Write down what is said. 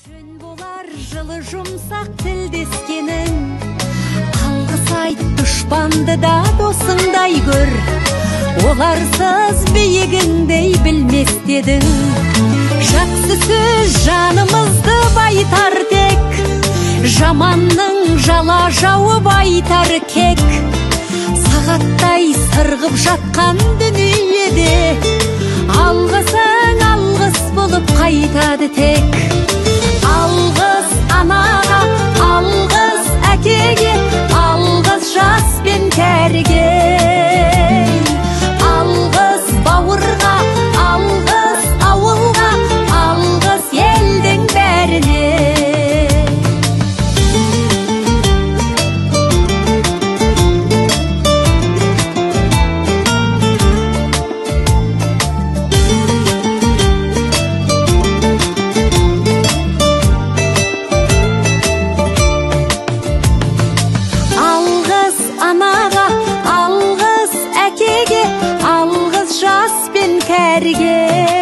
Жөн болар жылы жұмсақ тілдескенің, алғыс айт дұшпанды да досыңдай көр. Оларсыз биігіңдей білмес дедің. Жақсы сөз жанымызды байтар тек, жаманның жала жауып айтар кек. Сағаттай сырғып жатқан дүниеде, алғысың алғыс болып қайтады тек. Алғыс анаға, алғыс әкеге, алғыс жас пен кәріге. Алғыс бауырға, алғыс ауылға, алғыс елдің бәріне. Aнаға, алғыс әкеге, алғыс жас пен кәріге.